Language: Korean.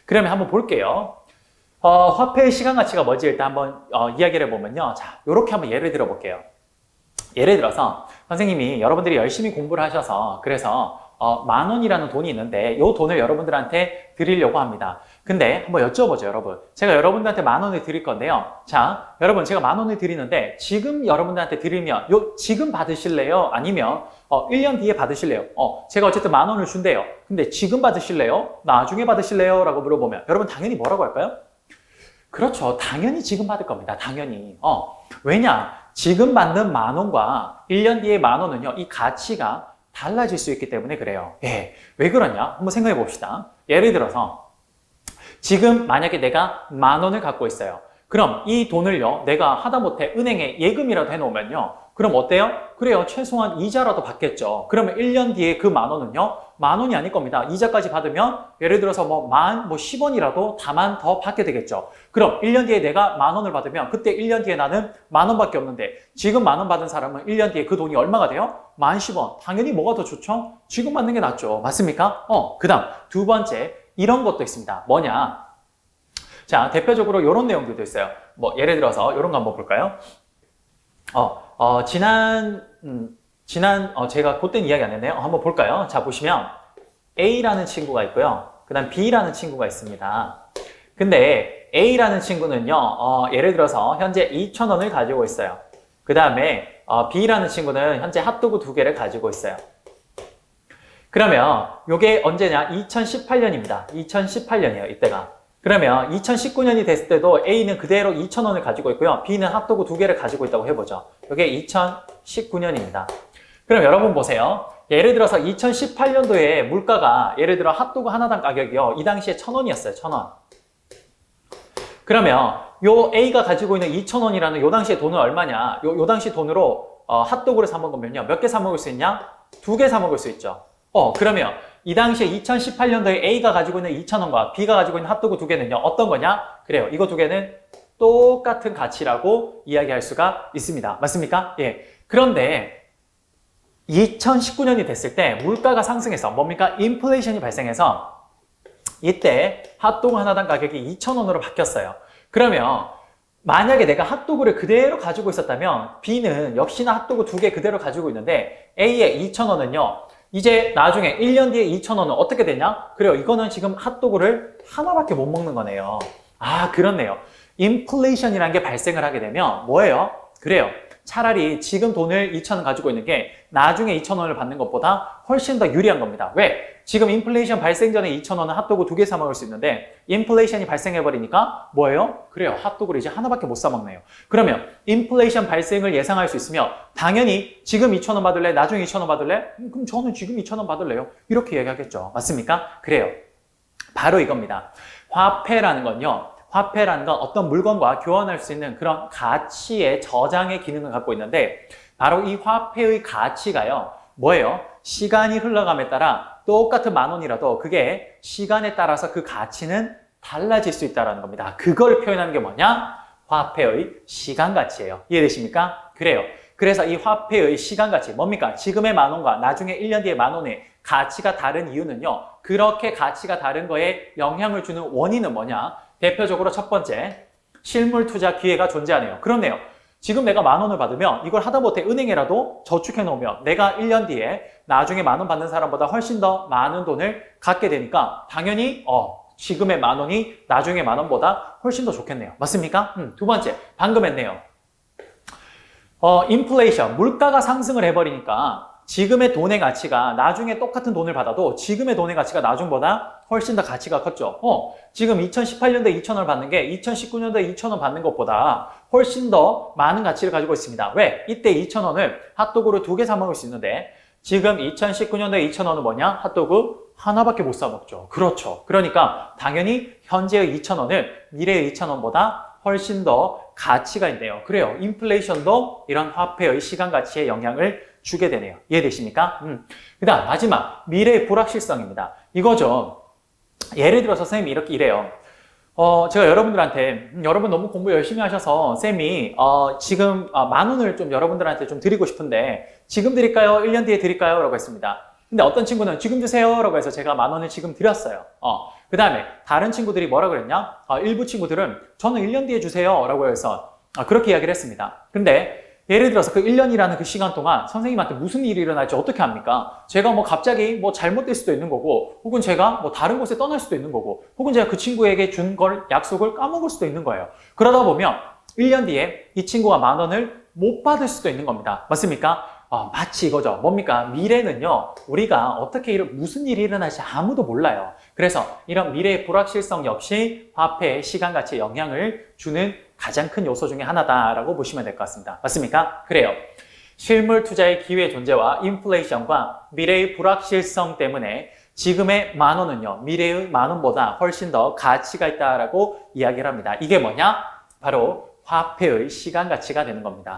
그러면 한번 볼게요. 화폐의 시간 가치가 뭔지 일단 한번 이야기를 해보면요. 자, 요렇게 한번 예를 들어 볼게요. 예를 들어서 선생님이 여러분들이 열심히 공부를 하셔서 그래서 10,000원이라는 돈이 있는데 이 돈을 여러분들한테 드리려고 합니다. 근데 한번 여쭤보죠, 여러분. 제가 여러분들한테 10,000원을 드릴 건데요. 자, 여러분 제가 10,000원을 드리는데 지금 여러분들한테 드리면 지금 받으실래요? 아니면 1년 뒤에 받으실래요? 제가 어쨌든 10,000원을 준대요. 근데 지금 받으실래요? 나중에 받으실래요? 라고 물어보면 여러분 당연히 뭐라고 할까요? 그렇죠. 당연히 지금 받을 겁니다. 당연히. 왜냐? 지금 받는 10,000원과 1년 뒤에 10,000원은요, 이 가치가 달라질 수 있기 때문에 그래요. 예. 왜 그러냐? 한번 생각해 봅시다. 예를 들어서, 지금 만약에 내가 10,000원을 갖고 있어요. 그럼 이 돈을요, 내가 하다못해 은행에 예금이라도 해놓으면요, 그럼 어때요? 그래요. 최소한 이자라도 받겠죠. 그러면 1년 뒤에 그 10,000원은요, 10,000원이 아닐 겁니다. 이자까지 받으면 예를 들어서 10원이라도 다만 더 받게 되겠죠. 그럼 1년 뒤에 내가 10,000원을 받으면 그때 1년 뒤에 나는 10,000원밖에 없는데 지금 10,000원 받은 사람은 1년 뒤에 그 돈이 얼마가 돼요? 10,010원. 당연히 뭐가 더 좋죠? 지금 받는 게 낫죠. 맞습니까? 그 다음 두 번째 이런 것도 있습니다. 뭐냐? 자, 대표적으로 이런 내용들도 있어요. 예를 들어서 이런 거 한번 볼까요? 제가 그때는 이야기 안 했네요. 한번 볼까요? 자, 보시면 A라는 친구가 있고요. 그 다음 B라는 친구가 있습니다. 근데 A라는 친구는요, 예를 들어서 현재 2,000원을 가지고 있어요. 그 다음에 B라는 친구는 현재 핫도그 2개를 가지고 있어요. 그러면 이게 언제냐? 2018년입니다. 2018년이에요, 이때가. 그러면 2019년이 됐을 때도 A는 그대로 2,000원을 가지고 있고요. B는 핫도그 2개를 가지고 있다고 해보죠. 이게 2019년입니다. 그럼 여러분 보세요. 예를 들어서 2018년도에 물가가 예를 들어 핫도그 하나당 가격이요. 이 당시에 1,000원이었어요. 1,000원. 그러면 요 A가 가지고 있는 2,000원이라는 요 당시의 돈은 얼마냐? 요 당시 돈으로 핫도그를 사 먹으면요. 몇 개 사 먹을 수 있냐? 2개 사 먹을 수 있죠. 그러면 이 당시에 2018년도에 A가 가지고 있는 2,000원과 B가 가지고 있는 핫도그 2개는요. 어떤 거냐? 그래요. 이거 2개는 똑같은 가치라고 이야기할 수가 있습니다. 맞습니까? 예. 그런데 2019년이 됐을 때 물가가 상승해서 뭡니까? 인플레이션이 발생해서 이때 핫도그 하나당 가격이 2,000원으로 바뀌었어요. 그러면 만약에 내가 핫도그를 그대로 가지고 있었다면 B는 역시나 핫도그 2개 그대로 가지고 있는데 A의 2,000원은요. 이제 나중에 1년 뒤에 2,000원은 어떻게 되냐? 그래요. 이거는 지금 핫도그를 하나밖에 못 먹는 거네요. 아, 그렇네요. 인플레이션이라는 게 발생을 하게 되면 뭐예요? 그래요. 차라리 지금 돈을 2,000원 가지고 있는 게 나중에 2,000원을 받는 것보다 훨씬 더 유리한 겁니다. 왜? 지금 인플레이션 발생 전에 2,000원은 핫도그 2개 사 먹을 수 있는데 인플레이션이 발생해버리니까 뭐예요? 그래요. 핫도그를 이제 하나밖에 못 사 먹네요. 그러면 인플레이션 발생을 예상할 수 있으며 당연히 지금 2,000원 받을래? 나중에 2,000원 받을래? 그럼 저는 지금 2,000원 받을래요. 이렇게 얘기하겠죠. 맞습니까? 그래요. 바로 이겁니다. 화폐라는 건요. 화폐라는 건 어떤 물건과 교환할 수 있는 그런 가치의 저장의 기능을 갖고 있는데 바로 이 화폐의 가치가요. 뭐예요? 시간이 흘러감에 따라 똑같은 10,000원이라도 그게 시간에 따라서 그 가치는 달라질 수 있다는 겁니다. 그걸 표현하는 게 뭐냐? 화폐의 시간 가치예요. 이해되십니까? 그래요. 그래서 이 화폐의 시간 가치 뭡니까? 지금의 10,000원과 나중에 1년 뒤의 10,000원의 가치가 다른 이유는요. 그렇게 가치가 다른 거에 영향을 주는 원인은 뭐냐? 대표적으로 첫 번째, 실물 투자 기회가 존재하네요. 그렇네요. 지금 내가 10,000원을 받으면 이걸 하다못해 은행에라도 저축해 놓으면 내가 1년 뒤에 나중에 10,000원 받는 사람보다 훨씬 더 많은 돈을 갖게 되니까 당연히 지금의 10,000원이 나중에 10,000원보다 훨씬 더 좋겠네요. 맞습니까? 두 번째, 방금 했네요. 인플레이션, 물가가 상승을 해버리니까 지금의 돈의 가치가 나중에 똑같은 돈을 받아도 지금의 돈의 가치가 나중보다 훨씬 더 가치가 컸죠. 지금 2018년도에 2,000원을 받는 게 2019년도에 2,000원 받는 것보다 훨씬 더 많은 가치를 가지고 있습니다. 왜? 이때 2,000원을 핫도그를 2개 사 먹을 수 있는데 지금 2019년도에 2,000원은 뭐냐? 핫도그 하나밖에 못 사 먹죠. 그렇죠. 그러니까 당연히 현재의 2,000원을 미래의 2,000원보다 훨씬 더 가치가 있네요. 그래요. 인플레이션도 이런 화폐의 시간 가치에 영향을 주게 되네요. 이해되십니까? 그 다음 마지막 미래의 불확실성입니다. 이거죠. 예를 들어서 선생님이 이렇게 이래요. 제가 여러분들한테 여러분 너무 공부 열심히 하셔서 쌤이 지금 10,000원을 좀 여러분들한테 좀 드리고 싶은데 지금 드릴까요? 1년 뒤에 드릴까요? 라고 했습니다. 근데 어떤 친구는 지금 주세요 라고 해서 제가 10,000원을 지금 드렸어요. 그 다음에 다른 친구들이 뭐라 그랬냐? 일부 친구들은 저는 1년 뒤에 주세요 라고 해서 그렇게 이야기를 했습니다. 근데 예를 들어서 그 1년이라는 그 시간 동안 선생님한테 무슨 일이 일어날지 어떻게 합니까? 제가 뭐 갑자기 뭐 잘못될 수도 있는 거고, 혹은 제가 뭐 다른 곳에 떠날 수도 있는 거고, 혹은 제가 그 친구에게 준 걸 약속을 까먹을 수도 있는 거예요. 그러다 보면 1년 뒤에 이 친구가 10,000원을 못 받을 수도 있는 겁니다. 맞습니까? 마치 이거죠. 뭡니까? 미래는요, 우리가 어떻게 무슨 일이 일어날지 아무도 몰라요. 그래서 이런 미래의 불확실성 역시 화폐의 시간 가치에 영향을 주는 가장 큰 요소 중에 하나다라고 보시면 될 것 같습니다. 맞습니까? 그래요. 실물 투자의 기회 존재와 인플레이션과 미래의 불확실성 때문에 지금의 10,000원은요, 미래의 10,000원보다 훨씬 더 가치가 있다라고 이야기를 합니다. 이게 뭐냐? 바로 화폐의 시간 가치가 되는 겁니다.